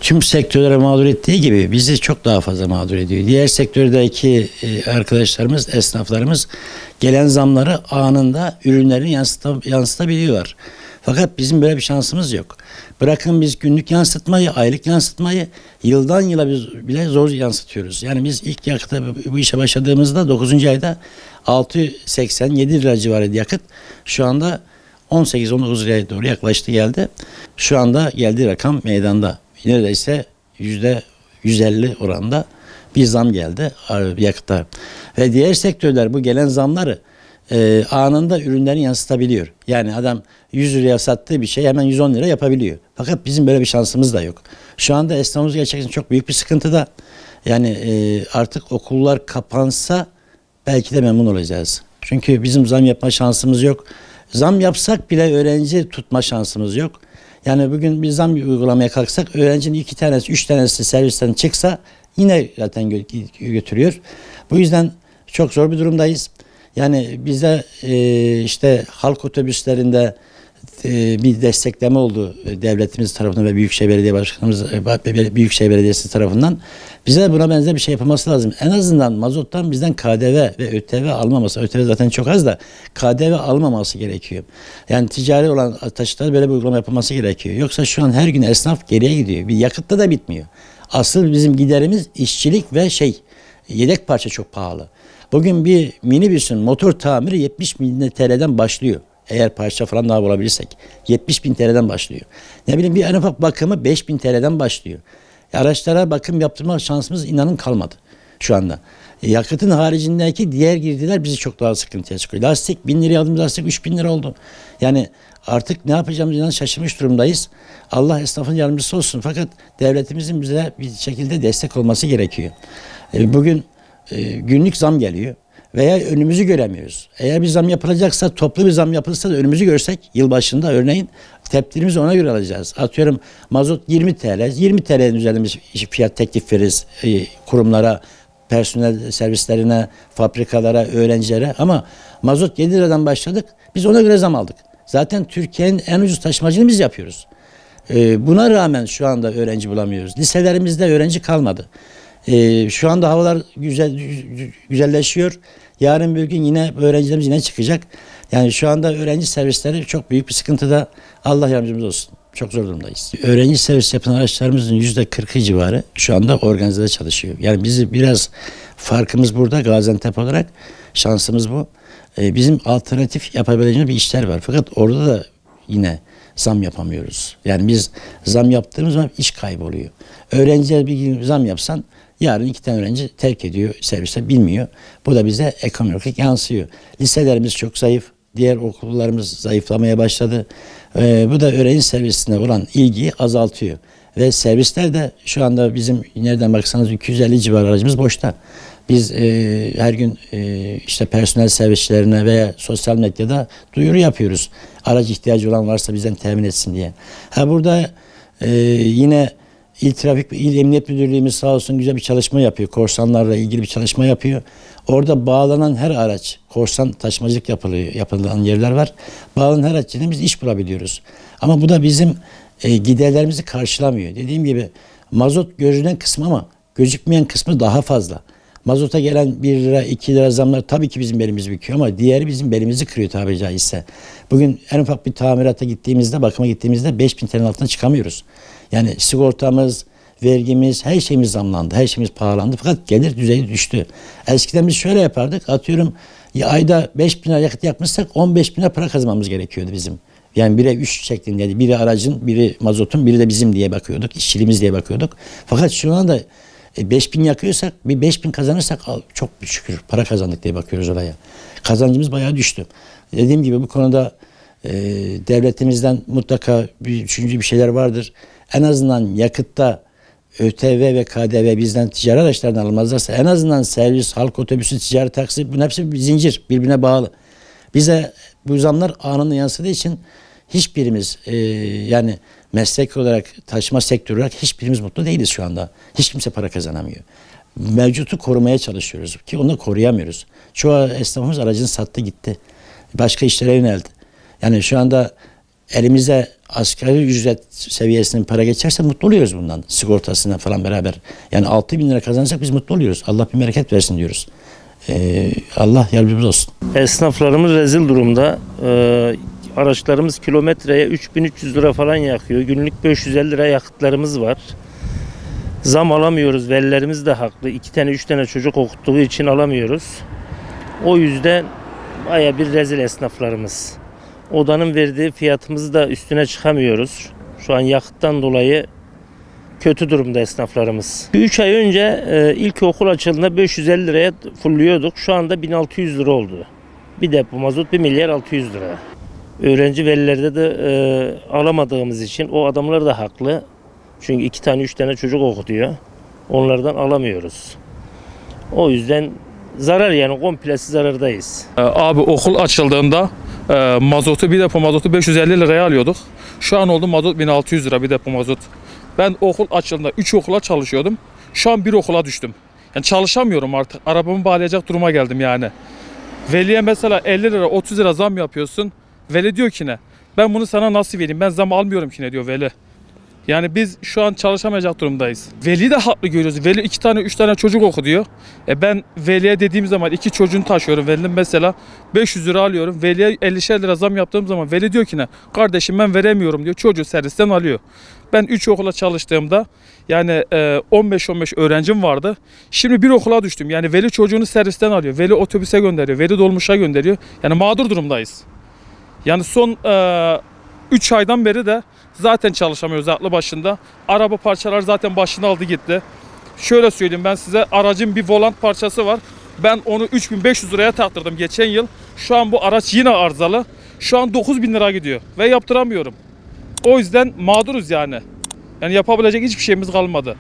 Tüm sektörlere mağdur ettiği gibi bizi çok daha fazla mağdur ediyor. Diğer sektördeki arkadaşlarımız, esnaflarımız gelen zamları anında ürünlerini yansıtabiliyorlar. Fakat bizim böyle bir şansımız yok. Bırakın biz günlük yansıtmayı, aylık yansıtmayı yıldan yıla bile zor yansıtıyoruz. Yani biz ilk yakıta bu işe başladığımızda 9. ayda 6,87 lira civarıydı yakıt. Şu anda 18-19 liraya doğru yaklaştı geldi. Şu anda geldiği rakam meydanda. Neredeyse %150 oranda bir zam geldi yakıta. Ve diğer sektörler bu gelen zamları anında ürünlerini yansıtabiliyor. Yani adam 100 liraya sattığı bir şey hemen 110 lira yapabiliyor. Fakat bizim böyle bir şansımız da yok. Şu anda esnafımız gerçekten çok büyük bir sıkıntıda. Yani artık okullar kapansa belki de memnun olacağız. Çünkü bizim zam yapma şansımız yok. Zam yapsak bile öğrenci tutma şansımız yok. Yani bugün bir zam uygulamaya kalksak öğrencinin 2 tanesi 3 tanesi servisten çıksa yine zaten götürüyor. Bu yüzden çok zor bir durumdayız. Yani bize işte halk otobüslerinde bir destekleme oldu devletimiz tarafından ve Büyükşehir Belediye Başkanımız, Büyükşehir Belediyesi tarafından. Bize buna benzer bir şey yapılması lazım. En azından mazottan bizden KDV ve ÖTV almaması, ÖTV zaten çok az da KDV almaması gerekiyor. Yani ticari olan taşıtlar böyle bir uygulama yapılması gerekiyor. Yoksa şu an her gün esnaf geriye gidiyor. Bir yakıtta da bitmiyor. Asıl bizim giderimiz işçilik ve yedek parça çok pahalı. Bugün bir minibüsün motor tamiri 70 bin TL'den başlıyor. Eğer parça falan daha bulabilirsek. 70 bin TL'den başlıyor. Ne bileyim bir en ufak bakımı 5 bin TL'den başlıyor. Araçlara bakım yaptırma şansımız inanın kalmadı şu anda. Yakıtın haricindeki diğer girdiler bizi çok daha sıkıntıya çıkıyor. Lastik 1000 liraya aldığımız lastik 3000 lira oldu. Yani artık ne yapacağımızı inan şaşırmış durumdayız. Allah esnafın yardımcısı olsun. Fakat devletimizin bize bir şekilde destek olması gerekiyor. Bugün günlük zam geliyor veya önümüzü göremiyoruz. Eğer bir zam yapılacaksa toplu bir zam yapılsa da önümüzü görsek yılbaşında örneğin tepkilerimizi ona göre alacağız. Atıyorum mazot 20 TL, 20 TL'nin üzerinde bir fiyat teklif veririz kurumlara, personel servislerine, fabrikalara, öğrencilere ama mazot 7 liradan başladık. Biz ona göre zam aldık. Zaten Türkiye'nin en ucuz taşımacılığını biz yapıyoruz. Buna rağmen şu anda öğrenci bulamıyoruz. Liselerimizde öğrenci kalmadı. Şu anda havalar güzelleşiyor. Yarın bir gün yine öğrencilerimiz yine çıkacak. Yani şu anda öğrenci servisleri çok büyük bir sıkıntıda. Allah yardımcımız olsun. Çok zor durumdayız. Öğrenci servis yapan araçlarımızın %40'ı civarı şu anda organizede çalışıyor. Yani bizi biraz farkımız burada Gaziantep olarak şansımız bu. Bizim alternatif yapabileceğimiz bir işler var. Fakat orada da yine zam yapamıyoruz. Yani biz zam yaptığımız zaman iş kayboluyor. Öğrenciler bir gün zam yapsan yarın 2 tane öğrenci terk ediyor servise bilmiyor. Bu da bize ekonomik olarak yansıyor. Liselerimiz çok zayıf. Diğer okullarımız zayıflamaya başladı. Bu da öğrenci servisine olan ilgiyi azaltıyor. Ve servisler de şu anda bizim nereden baksanız 250 civarı aracımız boşta. Biz her gün işte personel servislerine veya sosyal medyada duyuru yapıyoruz. Araç ihtiyacı olan varsa bizden temin etsin diye. Burada yine İl Trafik ve İl Emniyet Müdürlüğümüz sağ olsun güzel bir çalışma yapıyor. Korsanlarla ilgili bir çalışma yapıyor. Orada bağlanan her araç, korsan taşımacılık yapılan yerler var. Bağlanan her araç için biz iş bulabiliyoruz. Ama bu da bizim giderlerimizi karşılamıyor. Dediğim gibi mazot görünen kısmı ama gözükmeyen kısmı daha fazla. Mazota gelen 1 lira 2 lira zamlar tabii ki bizim belimizi büküyor ama diğeri bizim belimizi kırıyor tabiri caizse. Bugün en ufak bir tamirata gittiğimizde, bakıma gittiğimizde 5.000 TL'nin altına çıkamıyoruz. Yani sigortamız, vergimiz, her şeyimiz zamlandı, her şeyimiz pahalandı fakat gelir düzeyi düştü. Eskiden biz şöyle yapardık, atıyorum ayda 5.000 lira yakıt yakmışsak 15.000 lira para kazanmamız gerekiyordu bizim. Yani 1'e 3 şeklinde, biri aracın, biri mazotun, biri de bizim diye bakıyorduk, işçiliğimiz diye bakıyorduk. Fakat şu anda 5.000 yakıyorsak, bir 5.000 kazanırsak çok şükür para kazandık diye bakıyoruz oraya. Kazancımız bayağı düştü. Dediğim gibi bu konuda devletimizden mutlaka üçüncü bir şeyler vardır. En azından yakıtta ÖTV ve KDV bizden ticari araçlardan alınmazlarsa en azından servis, halk otobüsü, ticari taksi bunun hepsi bir zincir birbirine bağlı. Bize bu zamlar anında yansıdığı için hiçbirimiz yani meslek olarak taşıma sektörü olarak hiçbirimiz mutlu değiliz şu anda. Hiç kimse para kazanamıyor. Mevcutu korumaya çalışıyoruz ki onu koruyamıyoruz. Çoğu esnafımız aracını sattı gitti. Başka işlere yöneldi. Yani şu anda elimize asgari ücret seviyesinin para geçerse mutlu oluyoruz bundan. Sigortasına falan beraber. Yani 6.000 lira kazanırsak biz mutlu oluyoruz. Allah bir bereket versin diyoruz. Allah yardımcımız olsun. Esnaflarımız rezil durumda. Araçlarımız kilometreye 3.300 lira falan yakıyor. Günlük 550 lira yakıtlarımız var. Zam alamıyoruz. Velilerimiz de haklı. 2 tane 3 tane çocuk okuttuğu için alamıyoruz. O yüzden baya bir rezil esnaflarımız. Odanın verdiği fiyatımızı da üstüne çıkamıyoruz. Şu an yakıttan dolayı kötü durumda esnaflarımız. 3 ay önce ilk okul açıldığında 550 liraya fulluyorduk. Şu anda 1600 lira oldu. Bir depo mazot 1 milyar 600 lira. Öğrenci velilerde de alamadığımız için o adamlar da haklı. Çünkü 2 tane 3 tane çocuk okutuyor. Onlardan alamıyoruz. O yüzden zarar, yani komplesi zarardayız. Abi okul açıldığında bir depo mazotu 550 liraya alıyorduk. Şu an oldu mazot 1600 lira bir depo mazot. Ben okul açıldığında 3 okula çalışıyordum. Şu an bir okula düştüm. Yani çalışamıyorum artık. Arabamı bağlayacak duruma geldim yani. Veliye mesela 50 lira 30 lira zam yapıyorsun. Veli diyor ki ne? Ben bunu sana nasıl vereyim? Ben zam almıyorum ki ne diyor veli. Yani biz şu an çalışamayacak durumdayız. Veli de haklı görüyoruz. Veli 2 tane 3 tane çocuk okuyor. Ben veliye dediğim zaman 2 çocuğunu taşıyorum. Velinin mesela 500 lira alıyorum. Veliye 50'şer lira zam yaptığım zaman veli diyor ki ne? Kardeşim ben veremiyorum diyor. Çocuğu servisten alıyor. Ben 3 okula çalıştığımda yani 15-15 öğrencim vardı. Şimdi bir okula düştüm. Yani veli çocuğunu servisten alıyor. Veli otobüse gönderiyor. Veli dolmuşa gönderiyor. Yani mağdur durumdayız. Yani son 3 aydan beri de zaten çalışamıyoruz aklı başında. Araba parçaları zaten başını aldı gitti. Şöyle söyleyeyim ben size, aracın bir volant parçası var. Ben onu 3500 liraya taktırdım geçen yıl. Şu an bu araç yine arızalı. Şu an 9000 lira gidiyor ve yaptıramıyorum. O yüzden mağduruz yani. Yani yapabilecek hiçbir şeyimiz kalmadı.